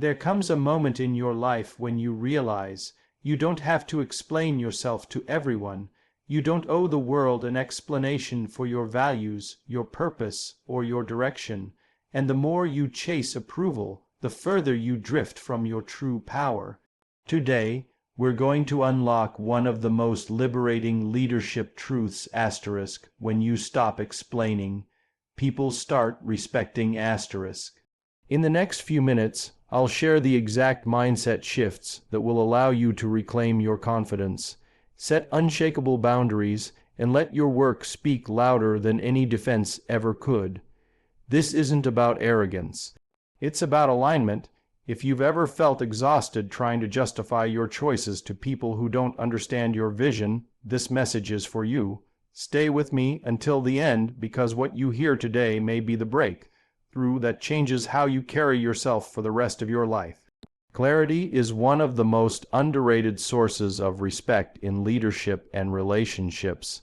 There comes a moment in your life when you realize you don't have to explain yourself to everyone. You don't owe the world an explanation for your values, your purpose, or your direction. And the more you chase approval, the further you drift from your true power. Today, we're going to unlock one of the most liberating leadership truths, asterisk, when you stop explaining. People start respecting, asterisk. In the next few minutes, I'll share the exact mindset shifts that will allow you to reclaim your confidence, set unshakable boundaries, and let your work speak louder than any defense ever could. This isn't about arrogance. It's about alignment. If you've ever felt exhausted trying to justify your choices to people who don't understand your vision, this message is for you. Stay with me until the end, because what you hear today may be the breakthrough that changes how you carry yourself for the rest of your life. Clarity is one of the most underrated sources of respect in leadership and relationships.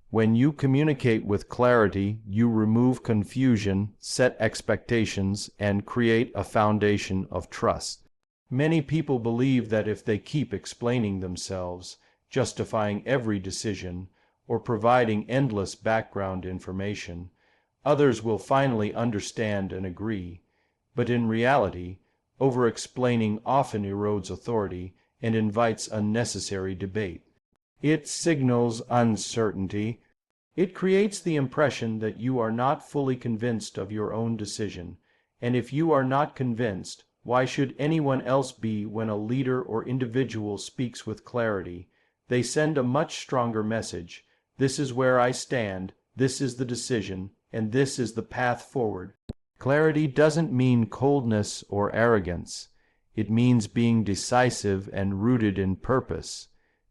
When you communicate with clarity, you remove confusion, set expectations, and create a foundation of trust. Many people believe that if they keep explaining themselves, justifying every decision, or providing endless background information, others will finally understand and agree. But in reality, over-explaining often erodes authority and invites unnecessary debate. It signals uncertainty. It creates the impression that you are not fully convinced of your own decision. And if you are not convinced, why should anyone else be? When a leader or individual speaks with clarity, they send a much stronger message. This is where I stand, this is the decision, and this is the path forward. Clarity doesn't mean coldness or arrogance. It means being decisive and rooted in purpose.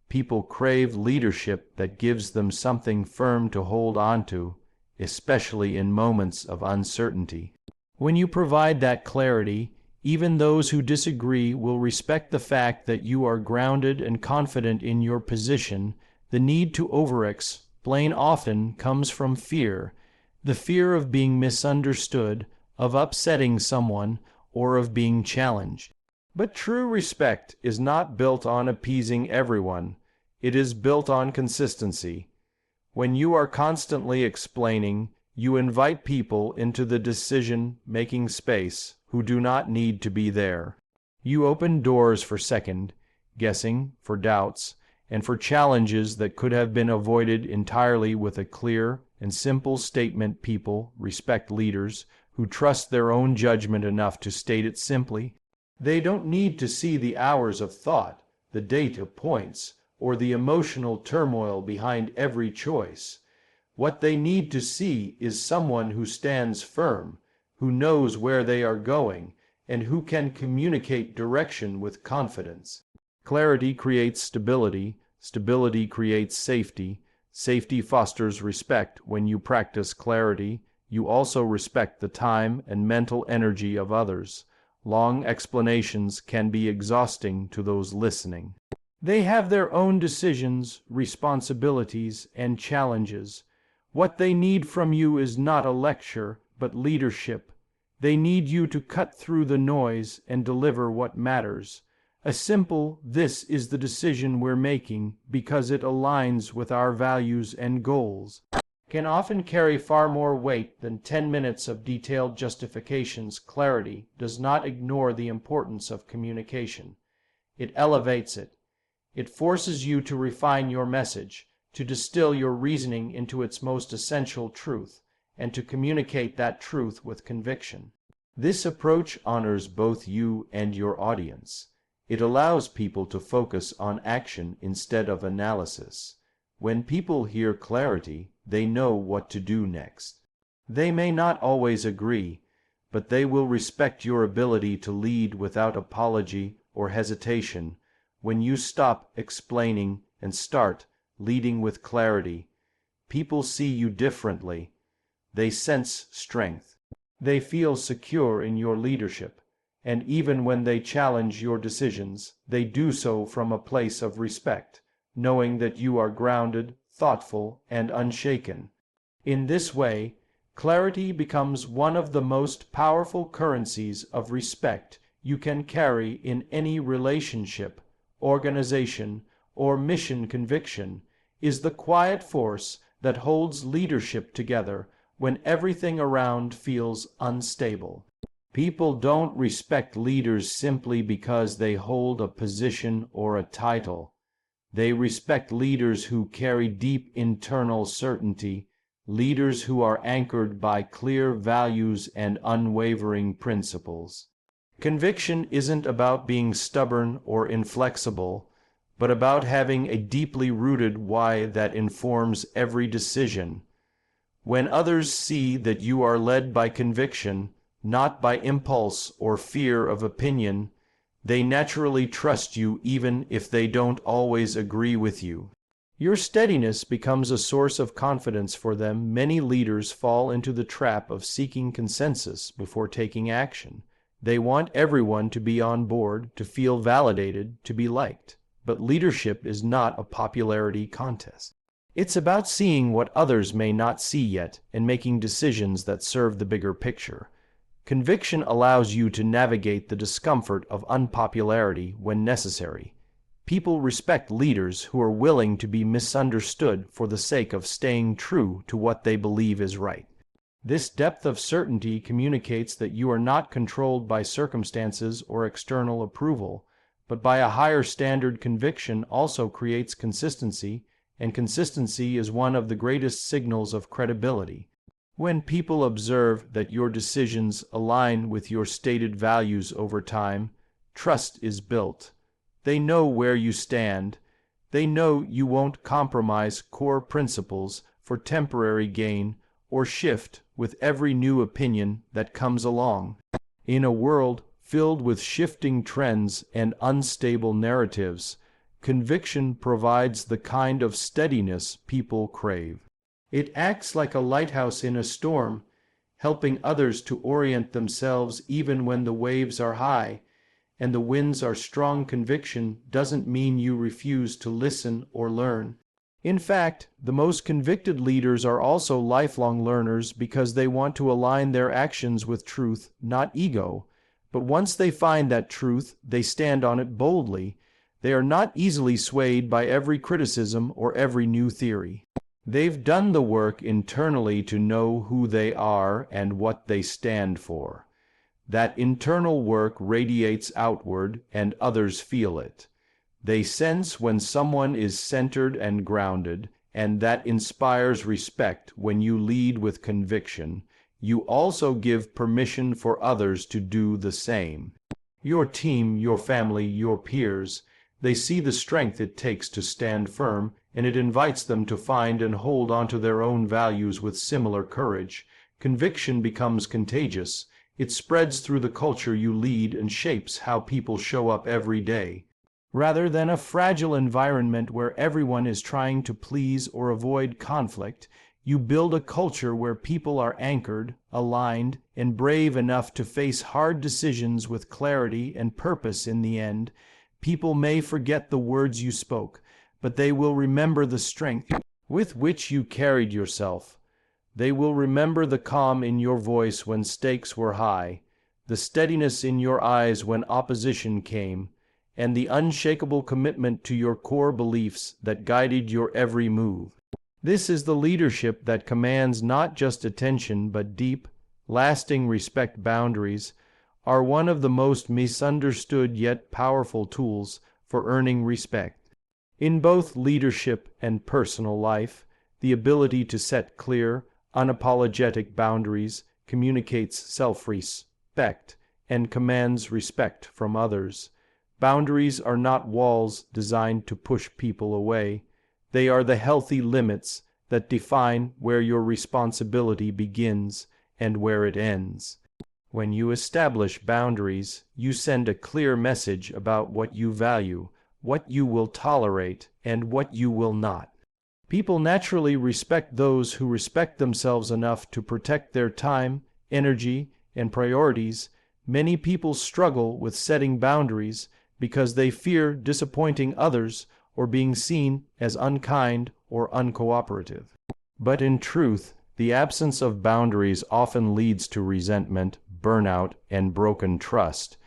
People crave leadership that gives them something firm to hold on to, especially in moments of uncertainty. When you provide that clarity, even those who disagree will respect the fact that you are grounded and confident in your position. The need to over-explain often comes from fear, the fear of being misunderstood, of upsetting someone, or of being challenged. But true respect is not built on appeasing everyone. It is built on consistency. When you are constantly explaining, you invite people into the decision-making space who do not need to be there. You open doors for second guessing, for doubts, and for challenges that could have been avoided entirely with a clear and simple statement. People respect leaders who trust their own judgment enough to state it simply. They don't need to see the hours of thought, the data points, or the emotional turmoil behind every choice. What they need to see is someone who stands firm, who knows where they are going, and who can communicate direction with confidence. Clarity creates stability, stability creates safety, safety fosters respect. When you practice clarity, you also respect the time and mental energy of others. Long explanations can be exhausting to those listening. They have their own decisions, responsibilities, and challenges. What they need from you is not a lecture, but leadership. They need you to cut through the noise and deliver what matters. A simple, "This is the decision we're making because it aligns with our values and goals," can often carry far more weight than 10 minutes of detailed justifications. Clarity does not ignore the importance of communication. It elevates it. It forces you to refine your message, to distill your reasoning into its most essential truth, and to communicate that truth with conviction. This approach honors both you and your audience. It allows people to focus on action instead of analysis. When people hear clarity, they know what to do next. They may not always agree, but they will respect your ability to lead without apology or hesitation. When you stop explaining and start leading with clarity, people see you differently. They sense strength. They feel secure in your leadership. And even when they challenge your decisions, they do so from a place of respect, knowing that you are grounded, thoughtful, and unshaken. In this way, clarity becomes one of the most powerful currencies of respect you can carry in any relationship, organization, or mission. Conviction is the quiet force that holds leadership together when everything around feels unstable. People don't respect leaders simply because they hold a position or a title. They respect leaders who carry deep internal certainty, leaders who are anchored by clear values and unwavering principles. Conviction isn't about being stubborn or inflexible, but about having a deeply rooted why that informs every decision. When others see that you are led by conviction, not by impulse or fear of opinion, they naturally trust you even if they don't always agree with you. Your steadiness becomes a source of confidence for them. Many leaders fall into the trap of seeking consensus before taking action. They want everyone to be on board, to feel validated, to be liked. But leadership is not a popularity contest. It's about seeing what others may not see yet and making decisions that serve the bigger picture. Conviction allows you to navigate the discomfort of unpopularity when necessary. People respect leaders who are willing to be misunderstood for the sake of staying true to what they believe is right. This depth of certainty communicates that you are not controlled by circumstances or external approval, but by a higher standard. Conviction also creates consistency, and consistency is one of the greatest signals of credibility. When people observe that your decisions align with your stated values over time, trust is built. They know where you stand. They know you won't compromise core principles for temporary gain or shift with every new opinion that comes along. In a world filled with shifting trends and unstable narratives, conviction provides the kind of steadiness people crave. It acts like a lighthouse in a storm, helping others to orient themselves even when the waves are high and the winds are strong. Conviction doesn't mean you refuse to listen or learn. In fact, the most convicted leaders are also lifelong learners because they want to align their actions with truth, not ego. But once they find that truth, they stand on it boldly. They are not easily swayed by every criticism or every new theory. They've done the work internally to know who they are and what they stand for. That internal work radiates outward, and others feel it. They sense when someone is centered and grounded, and that inspires respect. When you lead with conviction, you also give permission for others to do the same. Your team, your family, your peers, they see the strength it takes to stand firm, and it invites them to find and hold onto their own values with similar courage. Conviction becomes contagious. It spreads through the culture you lead and shapes how people show up every day. Rather than a fragile environment where everyone is trying to please or avoid conflict, you build a culture where people are anchored, aligned, and brave enough to face hard decisions with clarity and purpose. In the end, people may forget the words you spoke, but they will remember the strength with which you carried yourself. They will remember the calm in your voice when stakes were high, the steadiness in your eyes when opposition came, and the unshakable commitment to your core beliefs that guided your every move. This is the leadership that commands not just attention but deep, lasting respect. Boundaries are one of the most misunderstood yet powerful tools for earning respect. In both leadership and personal life, the ability to set clear, unapologetic boundaries communicates self-respect and commands respect from others. Boundaries are not walls designed to push people away. They are the healthy limits that define where your responsibility begins and where it ends. When you establish boundaries, you send a clear message about what you value, what you will tolerate, and what you will not. People naturally respect those who respect themselves enough to protect their time, energy, and priorities. Many people struggle with setting boundaries because they fear disappointing others or being seen as unkind or uncooperative. But in truth, the absence of boundaries often leads to resentment, burnout, and broken trust.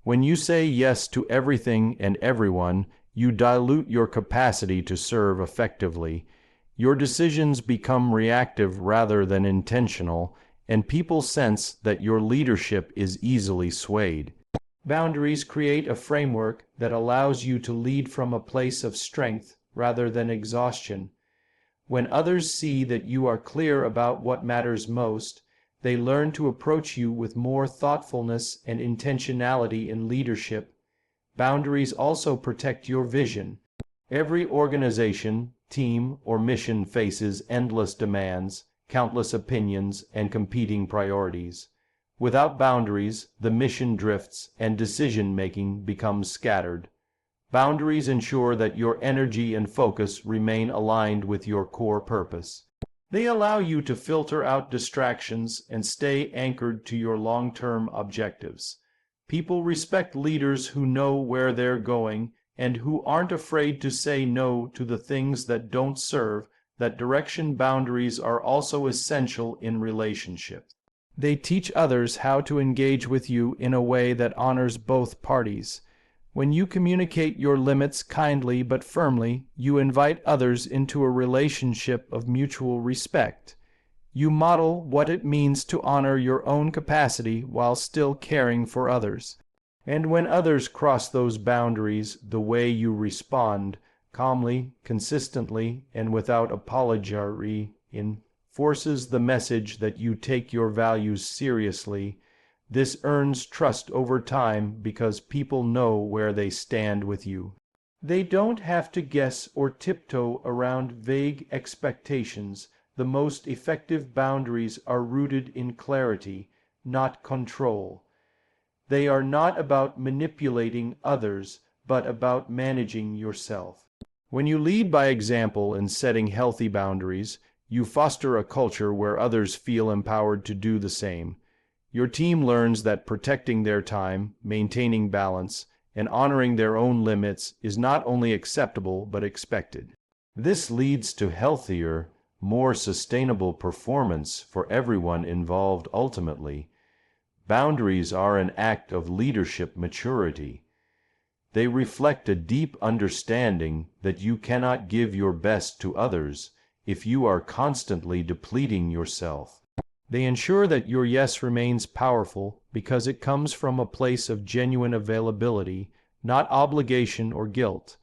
When you say yes to everything and everyone, you dilute your capacity to serve effectively. Your decisions become reactive rather than intentional, and people sense that your leadership is easily swayed. Boundaries create a framework that allows you to lead from a place of strength rather than exhaustion. When others see that you are clear about what matters most, they learn to approach you with more thoughtfulness and intentionality in leadership. Boundaries also protect your vision. Every organization, team, or mission faces endless demands, countless opinions, and competing priorities. Without boundaries, the mission drifts and decision-making becomes scattered. Boundaries ensure that your energy and focus remain aligned with your core purpose. They allow you to filter out distractions and stay anchored to your long-term objectives. People respect leaders who know where they're going and who aren't afraid to say no to the things that don't serve. That direction. Boundaries are also essential in relationships. They teach others how to engage with you in a way that honors both parties. When you communicate your limits kindly but firmly, you invite others into a relationship of mutual respect. You model what it means to honor your own capacity while still caring for others. And when others cross those boundaries, the way you respond, calmly, consistently, and without apology, enforces the message that you take your values seriously. This earns trust over time because people know where they stand with you. They don't have to guess or tiptoe around vague expectations. The most effective boundaries are rooted in clarity, not control. They are not about manipulating others, but about managing yourself. When you lead by example in setting healthy boundaries, you foster a culture where others feel empowered to do the same. Your team learns that protecting their time, maintaining balance, and honoring their own limits is not only acceptable but expected. This leads to healthier, more sustainable performance for everyone involved ultimately. Boundaries are an act of leadership maturity. They reflect a deep understanding that you cannot give your best to others if you are constantly depleting yourself. They ensure that your yes remains powerful because it comes from a place of genuine availability, not obligation or guilt.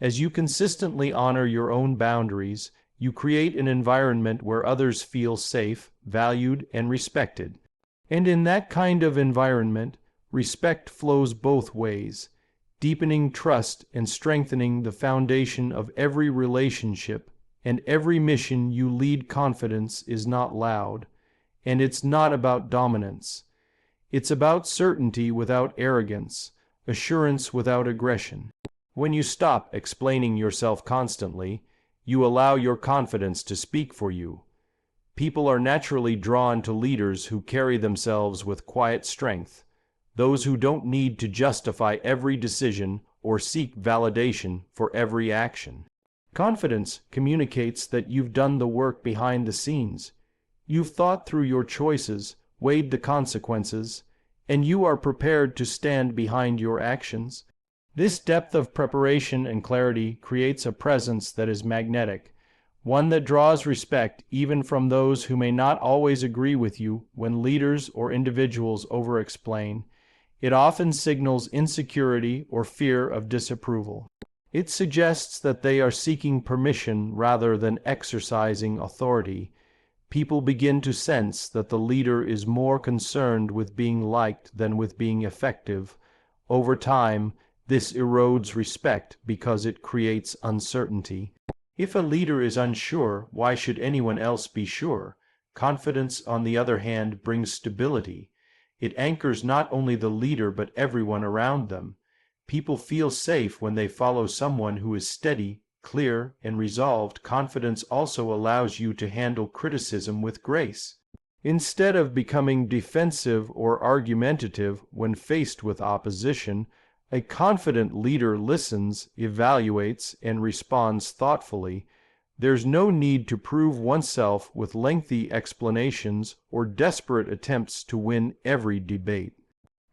As you consistently honor your own boundaries, you create an environment where others feel safe, valued, and respected. And in that kind of environment, respect flows both ways, deepening trust and strengthening the foundation of every relationship and every mission you lead. Confidence is not loud. And it's not about dominance. It's about certainty without arrogance, assurance without aggression. When you stop explaining yourself constantly, you allow your confidence to speak for you. People are naturally drawn to leaders who carry themselves with quiet strength, those who don't need to justify every decision or seek validation for every action. Confidence communicates that you've done the work behind the scenes. You've thought through your choices, weighed the consequences, and you are prepared to stand behind your actions. This depth of preparation and clarity creates a presence that is magnetic, one that draws respect even from those who may not always agree with you. When leaders or individuals over-explain, it often signals insecurity or fear of disapproval. It suggests that they are seeking permission rather than exercising authority. People begin to sense that the leader is more concerned with being liked than with being effective. Over time, this erodes respect because it creates uncertainty. If a leader is unsure, why should anyone else be sure? Confidence, on the other hand, brings stability. It anchors not only the leader but everyone around them. People feel safe when they follow someone who is steady, clear, and resolved. Confidence also allows you to handle criticism with grace. Instead of becoming defensive or argumentative when faced with opposition, a confident leader listens, evaluates, and responds thoughtfully. There's no need to prove oneself with lengthy explanations or desperate attempts to win every debate.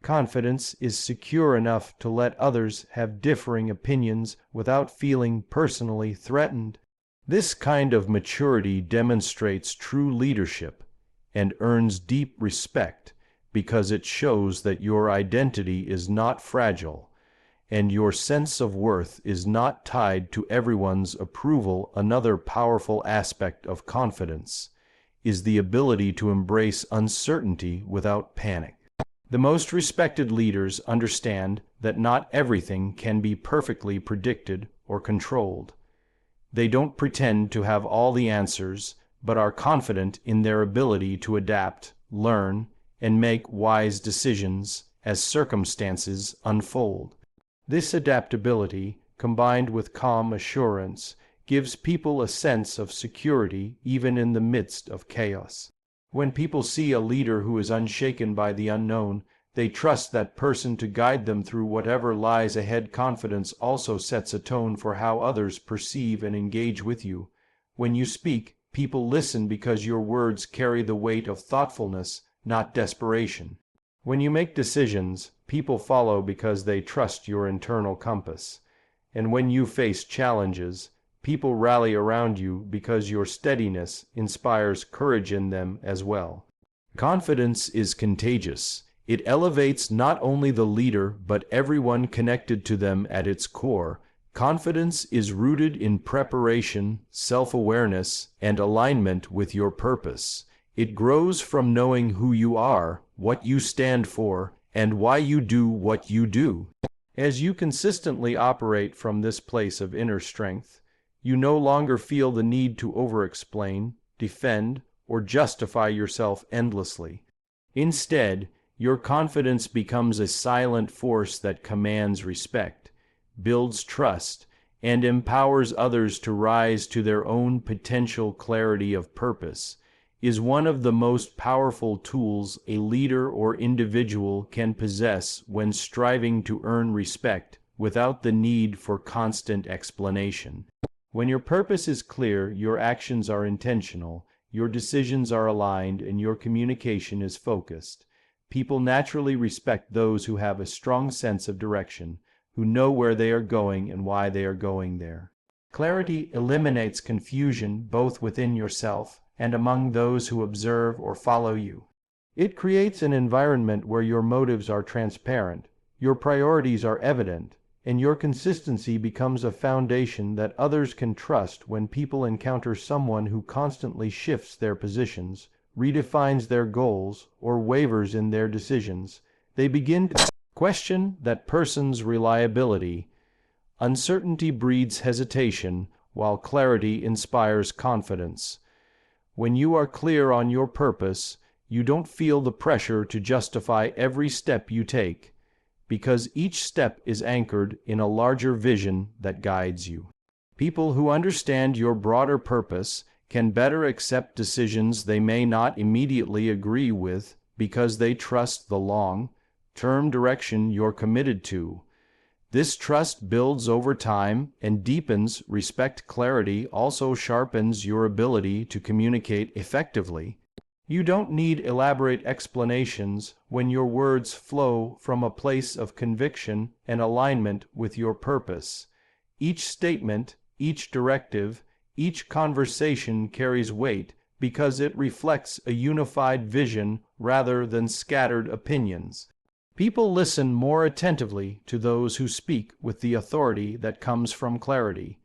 Confidence is secure enough to let others have differing opinions without feeling personally threatened. This kind of maturity demonstrates true leadership and earns deep respect because it shows that your identity is not fragile and your sense of worth is not tied to everyone's approval. Another powerful aspect of confidence is the ability to embrace uncertainty without panic. The most respected leaders understand that not everything can be perfectly predicted or controlled. They don't pretend to have all the answers, but are confident in their ability to adapt, learn, and make wise decisions as circumstances unfold. This adaptability, combined with calm assurance, gives people a sense of security even in the midst of chaos. When people see a leader who is unshaken by the unknown, they trust that person to guide them through whatever lies ahead. Confidence also sets a tone for how others perceive and engage with you. When you speak, people listen because your words carry the weight of thoughtfulness, not desperation. When you make decisions, people follow because they trust your internal compass. And when you face challenges, people rally around you because your steadiness inspires courage in them as well. Confidence is contagious. It elevates not only the leader but everyone connected to them at its core. Confidence is rooted in preparation, self-awareness, and alignment with your purpose. It grows from knowing who you are, what you stand for, and why you do what you do. As you consistently operate from this place of inner strength, you no longer feel the need to over-explain, defend, or justify yourself endlessly. Instead, your confidence becomes a silent force that commands respect, builds trust, and empowers others to rise to their own potential. Clarity of purpose is one of the most powerful tools a leader or individual can possess when striving to earn respect without the need for constant explanation. When your purpose is clear, your actions are intentional, your decisions are aligned, and your communication is focused. People naturally respect those who have a strong sense of direction, who know where they are going and why they are going there. Clarity eliminates confusion both within yourself and among those who observe or follow you. It creates an environment where your motives are transparent, your priorities are evident, and your consistency becomes a foundation that others can trust. When people encounter someone who constantly shifts their positions, redefines their goals, or wavers in their decisions, they begin to question that person's reliability. Uncertainty breeds hesitation, while clarity inspires confidence. When you are clear on your purpose, you don't feel the pressure to justify every step you take, because each step is anchored in a larger vision that guides you. People who understand your broader purpose can better accept decisions they may not immediately agree with because they trust the long-term direction you're committed to. This trust builds over time and deepens respect. Clarity also sharpens your ability to communicate effectively. You don't need elaborate explanations when your words flow from a place of conviction and alignment with your purpose. Each statement, each directive, each conversation carries weight because it reflects a unified vision rather than scattered opinions. People listen more attentively to those who speak with the authority that comes from clarity,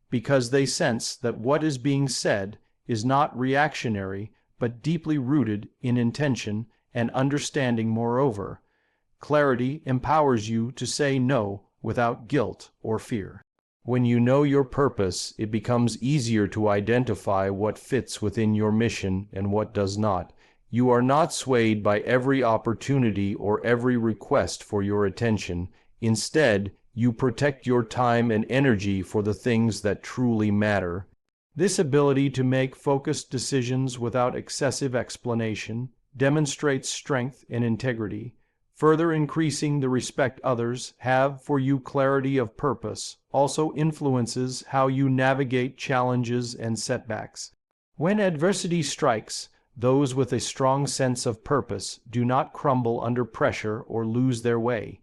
because they sense that what is being said is not reactionary but deeply rooted in intention and understanding. Moreover, clarity empowers you to say no without guilt or fear. When you know your purpose, it becomes easier to identify what fits within your mission and what does not. You are not swayed by every opportunity or every request for your attention. Instead, you protect your time and energy for the things that truly matter. This ability to make focused decisions without excessive explanation demonstrates strength and integrity, further increasing the respect others have for you. Clarity of purpose also influences how you navigate challenges and setbacks. When adversity strikes, those with a strong sense of purpose do not crumble under pressure or lose their way.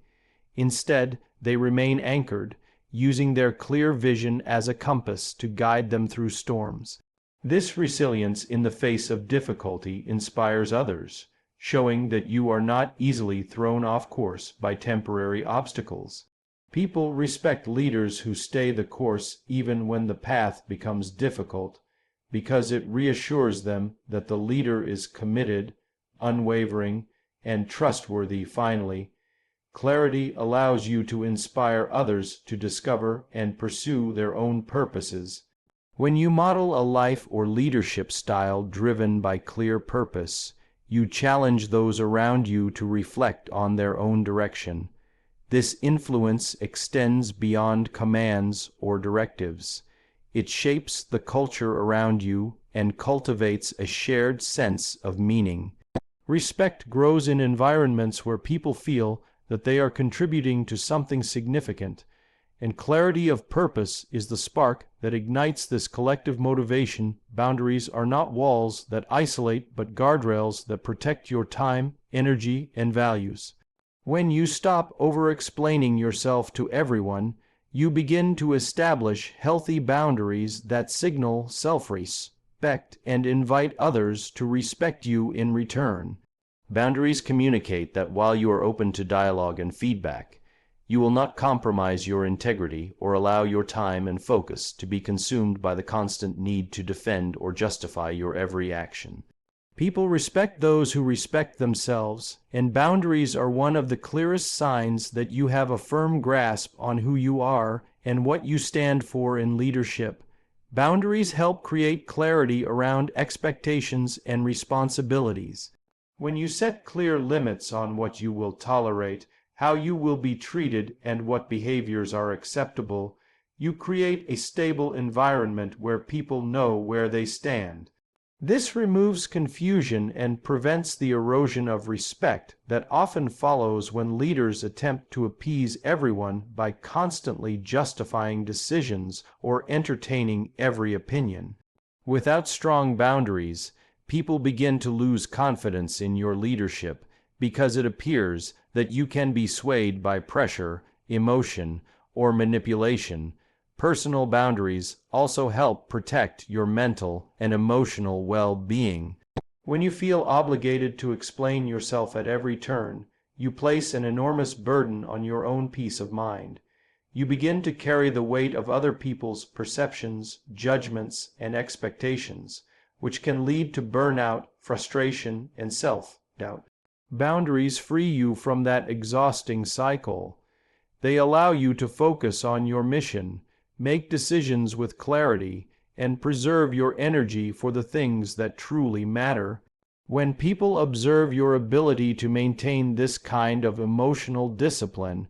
Instead, they remain anchored, using their clear vision as a compass to guide them through storms. This resilience in the face of difficulty inspires others, showing that you are not easily thrown off course by temporary obstacles. People respect leaders who stay the course even when the path becomes difficult, because it reassures them that the leader is committed, unwavering, and trustworthy. Finally, clarity allows you to inspire others to discover and pursue their own purposes. When you model a life or leadership style driven by clear purpose, you challenge those around you to reflect on their own direction. This influence extends beyond commands or directives. It shapes the culture around you and cultivates a shared sense of meaning. Respect grows in environments where people feel that they are contributing to something significant, and clarity of purpose is the spark that ignites this collective motivation. Boundaries are not walls that isolate, but guardrails that protect your time, energy, and values. When you stop over-explaining yourself to everyone, you begin to establish healthy boundaries that signal self-respect and invite others to respect you in return. Boundaries communicate that while you are open to dialogue and feedback, you will not compromise your integrity or allow your time and focus to be consumed by the constant need to defend or justify your every action. People respect those who respect themselves, and boundaries are one of the clearest signs that you have a firm grasp on who you are and what you stand for in leadership. Boundaries help create clarity around expectations and responsibilities. When you set clear limits on what you will tolerate, how you will be treated, and what behaviors are acceptable, you create a stable environment where people know where they stand. This removes confusion and prevents the erosion of respect that often follows when leaders attempt to appease everyone by constantly justifying decisions or entertaining every opinion. Without strong boundaries, people begin to lose confidence in your leadership because it appears that you can be swayed by pressure, emotion, or manipulation. Personal boundaries also help protect your mental and emotional well-being. When you feel obligated to explain yourself at every turn, you place an enormous burden on your own peace of mind. You begin to carry the weight of other people's perceptions, judgments, and expectations, which can lead to burnout, frustration, and self-doubt. Boundaries free you from that exhausting cycle. They allow you to focus on your mission, make decisions with clarity, and preserve your energy for the things that truly matter. When people observe your ability to maintain this kind of emotional discipline,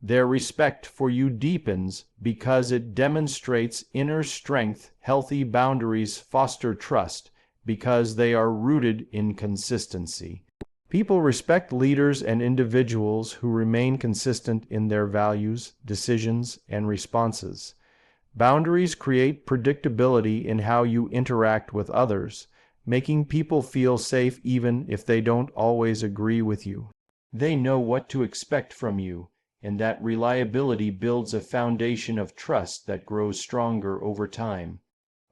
their respect for you deepens because it demonstrates inner strength. Healthy boundaries foster trust because they are rooted in consistency. People respect leaders and individuals who remain consistent in their values, decisions, and responses. Boundaries create predictability in how you interact with others, making people feel safe even if they don't always agree with you. They know what to expect from you, and that reliability builds a foundation of trust that grows stronger over time.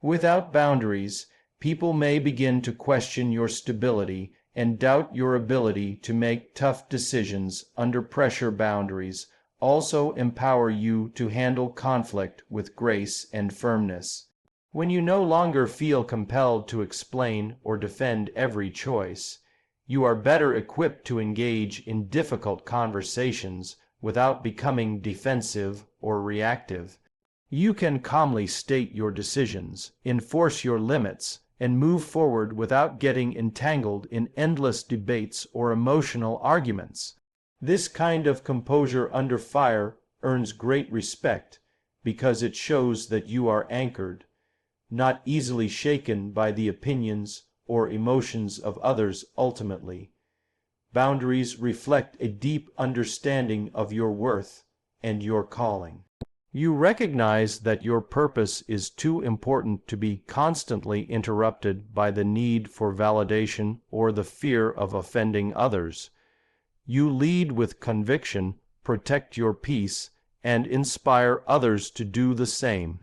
Without boundaries, people may begin to question your stability and doubt your ability to make tough decisions under pressure. Boundaries also empower you to handle conflict with grace and firmness. When you no longer feel compelled to explain or defend every choice, you are better equipped to engage in difficult conversations without becoming defensive or reactive. You can calmly state your decisions, enforce your limits, and move forward without getting entangled in endless debates or emotional arguments. This kind of composure under fire earns great respect because it shows that you are anchored, not easily shaken by the opinions or emotions of others. Ultimately, boundaries reflect a deep understanding of your worth and your calling. You recognize that your purpose is too important to be constantly interrupted by the need for validation or the fear of offending others. You lead with conviction, protect your peace, and inspire others to do the same.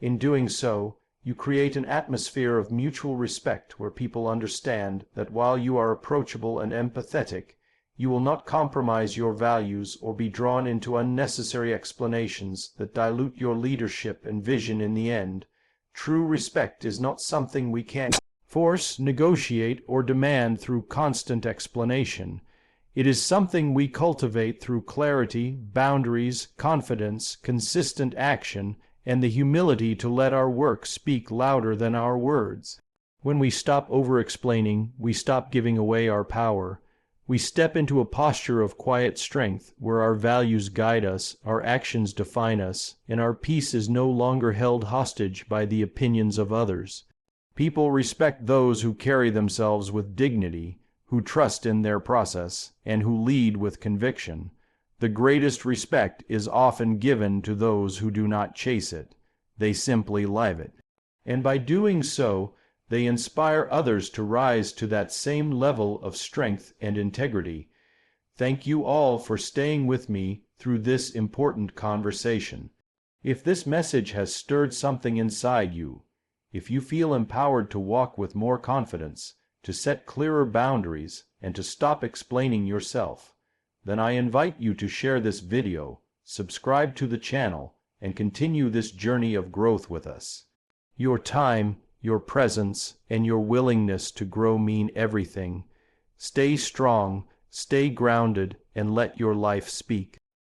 In doing so, you create an atmosphere of mutual respect where people understand that while you are approachable and empathetic, you will not compromise your values or be drawn into unnecessary explanations that dilute your leadership and vision in the end. True respect is not something we can force, negotiate, or demand through constant explanation. It is something we cultivate through clarity, boundaries, confidence, consistent action, and the humility to let our work speak louder than our words. When we stop over-explaining, we stop giving away our power. We step into a posture of quiet strength where our values guide us, our actions define us, and our peace is no longer held hostage by the opinions of others. People respect those who carry themselves with dignity, who trust in their process, and who lead with conviction. The greatest respect is often given to those who do not chase it. They simply live it. And by doing so, they inspire others to rise to that same level of strength and integrity. Thank you all for staying with me through this important conversation. If this message has stirred something inside you, if you feel empowered to walk with more confidence, to set clearer boundaries, and to stop explaining yourself, then I invite you to share this video, subscribe to the channel, and continue this journey of growth with us. Your time, your presence, and your willingness to grow mean everything. Stay strong, stay grounded, and let your life speak.